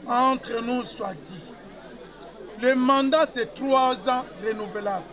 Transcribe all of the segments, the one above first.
entre nous soit dit. Le mandat, c'est 3 ans renouvelables.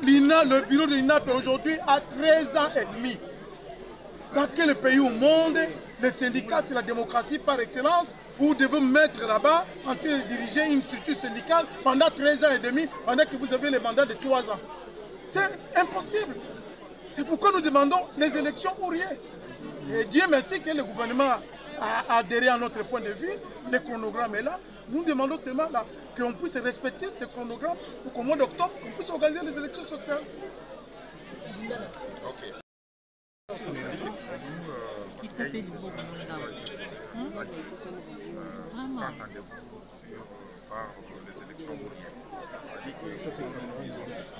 Le bureau de l'INAP aujourd'hui a 13 ans et demi. Dans quel pays au monde, les syndicats, c'est la démocratie par excellence, où vous devez mettre là-bas en train de diriger une structure syndicale pendant 13 ans et demi, pendant que vous avez le mandat de 3 ans. C'est impossible. C'est pourquoi nous demandons les élections ou rien. Et Dieu merci que le gouvernement a adhéré à notre point de vue, le chronogramme est là. Nous demandons seulement là qu'on puisse respecter ce chronogramme pour qu'au mois d'octobre, on puisse organiser les élections sociales. Ok.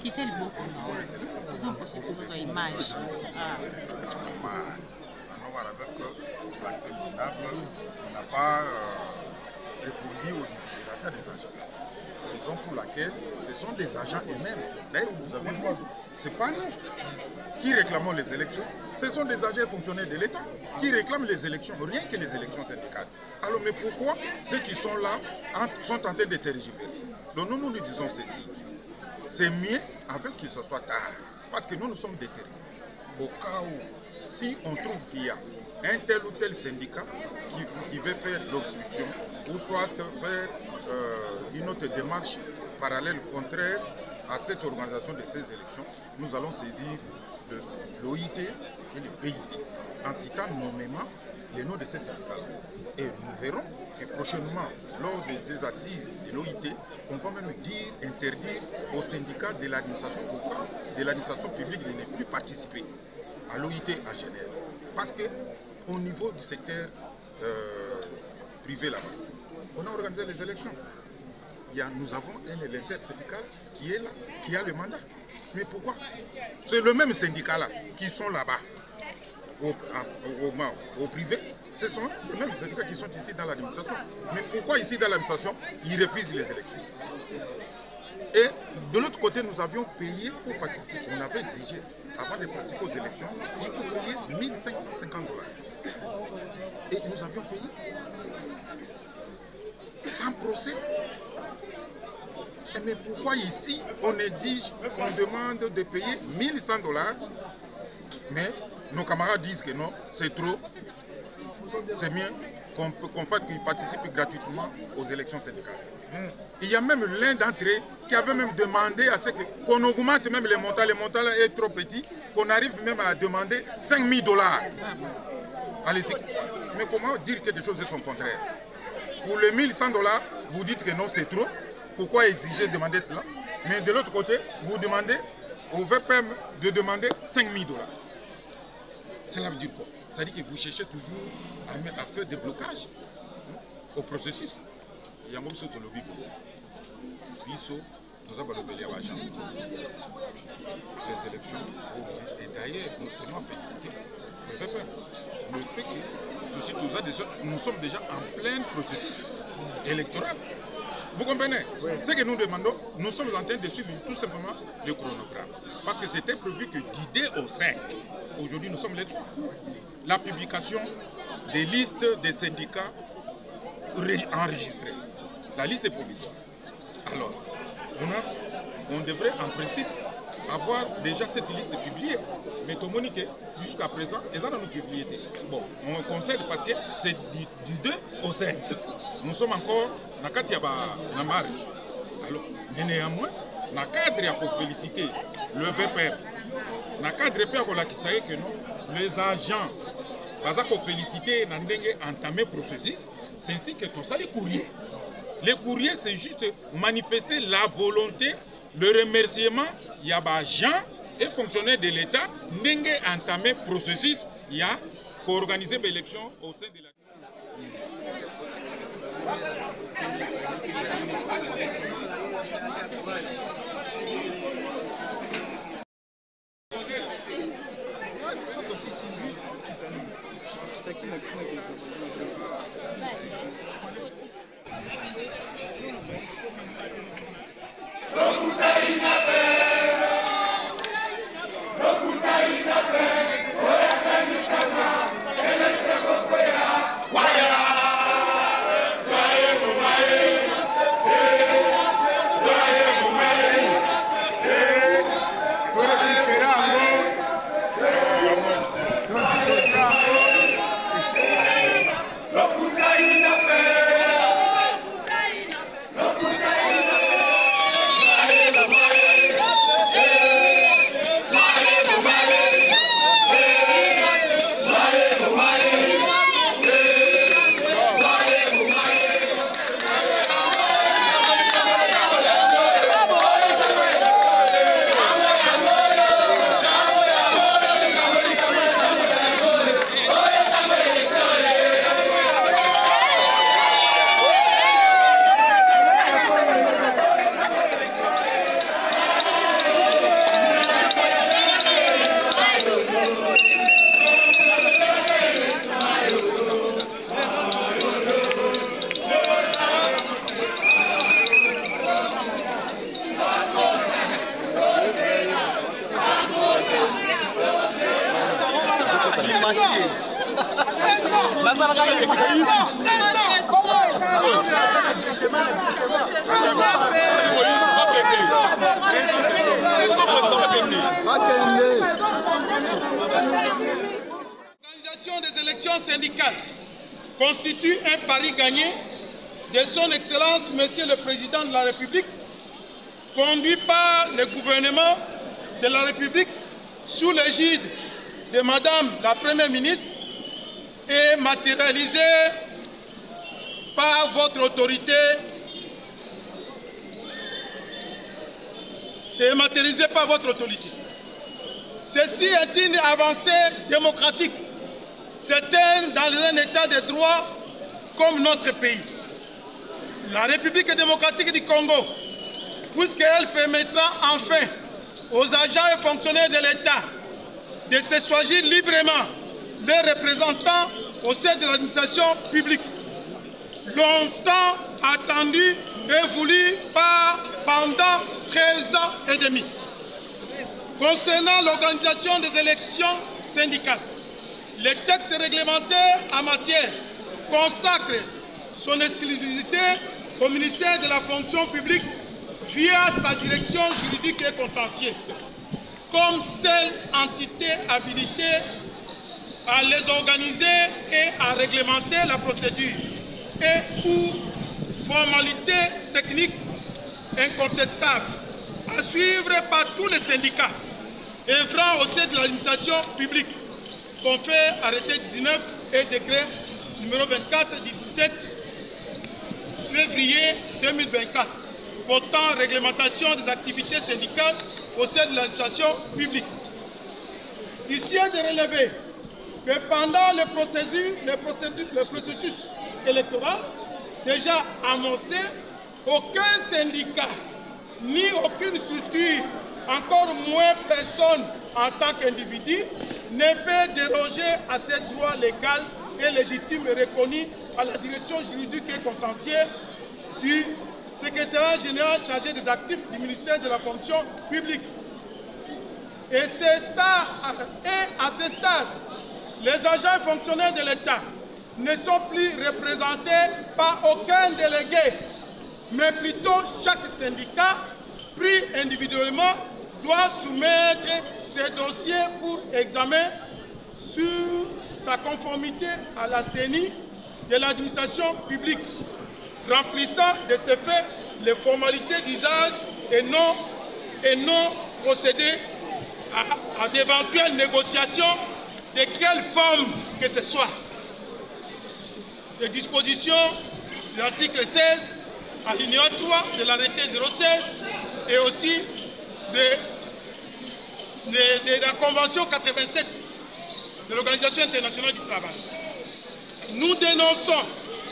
Quitter le beau pour une image. On n'a pas répondu aux desiderata des agents. Raison pour laquelle ce sont des agents eux-mêmes. D'ailleurs, vous avez vu, ce n'est pas nous qui réclamons les élections, ce sont des agents fonctionnaires de l'État qui réclament les élections, rien que les élections syndicales. Alors, mais pourquoi ceux qui sont là sont tentés de tergiverser? Donc nous disons ceci, c'est mieux avec qu'il se soit tard, parce que nous sommes déterminés. Au cas où, si on trouve qu'il y a un tel ou tel syndicat qui veut faire l'obstruction, ou soit faire une autre démarche parallèle, contraire à cette organisation de ces élections, nous allons saisir l'OIT et le PIT, en citant nommément les noms de ces syndicats. Et nous verrons que prochainement, lors de ces assises de l'OIT, on va même interdire aux syndicats de l'administration, au cas de l'administration publique de ne plus participer à l'OIT à Genève. Parce qu'au niveau du secteur privé là-bas, on a organisé les élections. Nous avons l'intersyndical qui est là, qui a le mandat. Mais pourquoi? C'est le même syndicat-là qui sont là-bas, au privé. Ce sont les mêmes syndicats qui sont ici dans l'administration. Mais pourquoi ici dans l'administration, ils refusent les élections? Et de l'autre côté, nous avions payé pour participer. On avait exigé, avant de participer aux élections, il faut payer 1 550 $. Et nous avions payé sans procès. Mais pourquoi ici, on exige, on demande de payer 1 100 $, mais nos camarades disent que non, c'est trop. C'est mieux qu'on fasse qu'ils participent gratuitement aux élections syndicales. Il y a même l'un d'entre eux qui avait même demandé à ce qu'on augmente même les montants. Les montants là est trop petit, qu'on arrive même à demander 5 000 $. Allez-y. Mais comment dire que des choses sont contraires? Pour les 1 100 $, vous dites que non, c'est trop. Pourquoi exiger, demander cela? Mais de l'autre côté, vous demandez au VPM de demander 5 000 $. Cela veut dire quoi? Ça veut dire que vous cherchez toujours à faire des blocages au processus. Il y a un moment sur le lobby. Les élections, et d'ailleurs, nous tenons à féliciter le VPM. Le fait que nous sommes déjà en plein processus électoral. Vous comprenez? Oui. Ce que nous demandons, nous sommes en train de suivre tout simplement le chronogramme. Parce que c'était prévu que du 2 au 5, aujourd'hui nous sommes les 3. La publication des listes des syndicats enregistrés. La liste est provisoire. Alors, on devrait en principe avoir déjà cette liste publiée. Mais tout le monde jusqu'à présent, ils ont publié. Bon, on concède parce que c'est du 2 au 5. Nous sommes encore dans la marge. Alors, néanmoins, dans le cadre pour féliciter le VPM, dans le cadre pour que non, les agents, pour féliciter, entamer le processus, c'est ainsi que tout ça, les courriers. Les courriers, c'est juste manifester la volonté, le remerciement. Il y a des gens et fonctionnaires de l'État qui ont entamé le processus, il y a qu'organiser l'élection au sein de la... L'organisation des élections syndicales constitue un pari gagné de son Excellence Monsieur le Président de la République, conduit par le gouvernement de la République sous l'égide de Madame la Première ministre et matérialisé par votre autorité Ceci est une avancée démocratique, certaine dans un état de droit comme notre pays. La République démocratique du Congo, puisqu'elle permettra enfin aux agents et fonctionnaires de l'État de se choisir librement leurs représentants au sein de l'administration publique, longtemps attendu et voulu pendant 13 ans et demi. Concernant l'organisation des élections syndicales, les textes réglementaires en matière consacrent son exclusivité au ministère de la fonction publique via sa direction juridique et contentieuse, comme seule entité habilitée à les organiser et à réglementer la procédure et ou formalité technique incontestable à suivre par tous les syndicats œuvrant au sein de l'administration publique, confère arrêté 19 et décret numéro 24 du 17 février 2024 portant réglementation des activités syndicales au sein de l'administration publique. Ici est de relever que pendant le processus électoral déjà annoncé, aucun syndicat ni aucune structure, encore moins personne en tant qu'individu, ne peut déroger à ces droits légaux et légitimes reconnus à la direction juridique et contentieuse du secrétaire général chargé des actifs du ministère de la fonction publique. Et à ce stade, les agents fonctionnaires de l'État ne sont plus représentés par aucun délégué, mais plutôt chaque syndicat, pris individuellement, doit soumettre ses dossiers pour examen sur sa conformité à la CENI de l'administration publique, remplissant de ce fait les formalités d'usage et non procéder à d'éventuelles négociations de quelle forme que ce soit. Les dispositions de l'article 16, alinéa 3 de l'arrêté 016 et aussi de la Convention 87 de l'Organisation internationale du travail. Nous dénonçons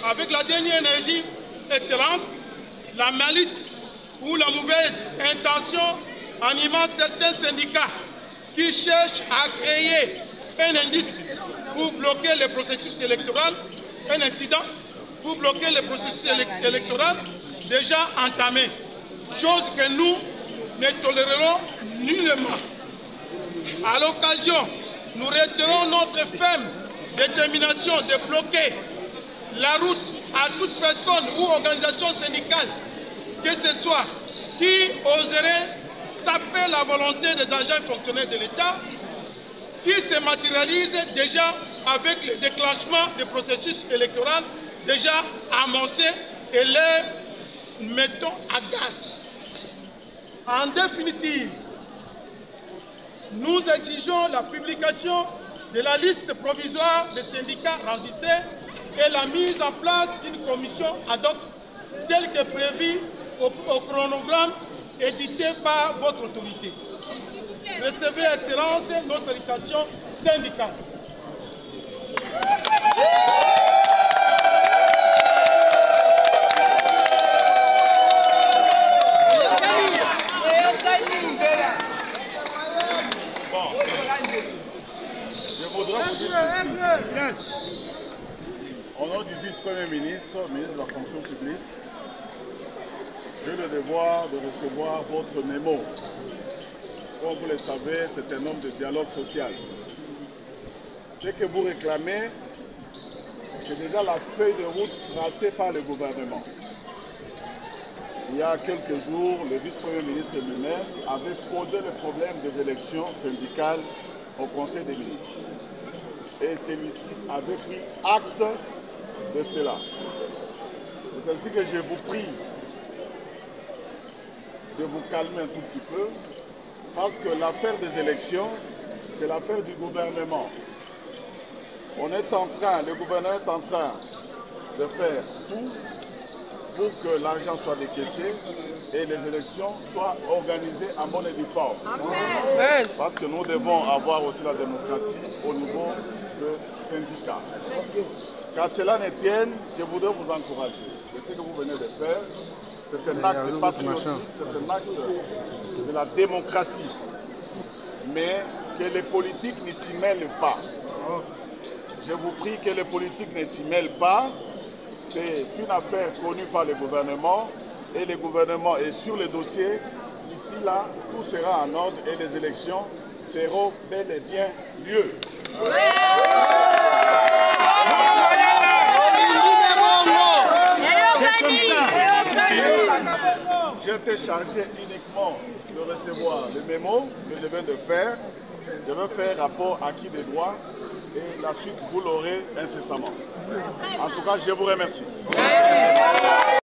avec la dernière énergie, Excellence, la malice ou la mauvaise intention animant certains syndicats qui cherchent à créer un indice pour bloquer le processus électoral, un incident pour bloquer le processus électoral déjà entamé, chose que nous ne tolérerons nullement. À l'occasion, nous réitérons notre ferme détermination de bloquer la route à toute personne ou organisation syndicale, que ce soit, qui oserait saper la volonté des agents fonctionnaires de l'État, qui se matérialise déjà avec le déclenchement du processus électoral déjà annoncé et les mettons à garde. En définitive, nous exigeons la publication de la liste provisoire des syndicats enregistrés et la mise en place d'une commission ad hoc telle que prévue au chronogramme édité par votre autorité. Recevez, Excellence, nos salutations syndicales. Je voudrais vous dire ceci. Au nom du vice-premier ministre, ministre de la fonction publique, j'ai le devoir de recevoir votre mémo. Comme vous le savez, c'est un homme de dialogue social. Ce que vous réclamez, c'est déjà la feuille de route tracée par le gouvernement. Il y a quelques jours, le vice-premier ministre lui-même avait posé le problème des élections syndicales au Conseil des ministres. Et celui-ci avait pris acte de cela. C'est ainsi que je vous prie de vous calmer un tout petit peu, parce que l'affaire des élections, c'est l'affaire du gouvernement. Le gouvernement est en train de faire tout pour que l'argent soit décaissé et les élections soient organisées en bonne et due forme. Amen. Parce que nous devons avoir aussi la démocratie au niveau de syndicats. Qu'à cela ne tienne, je voudrais vous encourager. Et ce que vous venez de faire, c'est un acte patriotique, c'est un acte de la démocratie. Mais que les politiques ne s'y mêlent pas. Je vous prie que les politiques ne s'y mêlent pas. C'est une affaire connue par le gouvernement et le gouvernement est sur le dossier. D'ici là, tout sera en ordre et les élections seront bel et bien lieu. J'étais chargé uniquement de recevoir le mémo que je viens de faire. Je vais faire rapport acquis des droits et la suite vous l'aurez incessamment. En tout cas, je vous remercie.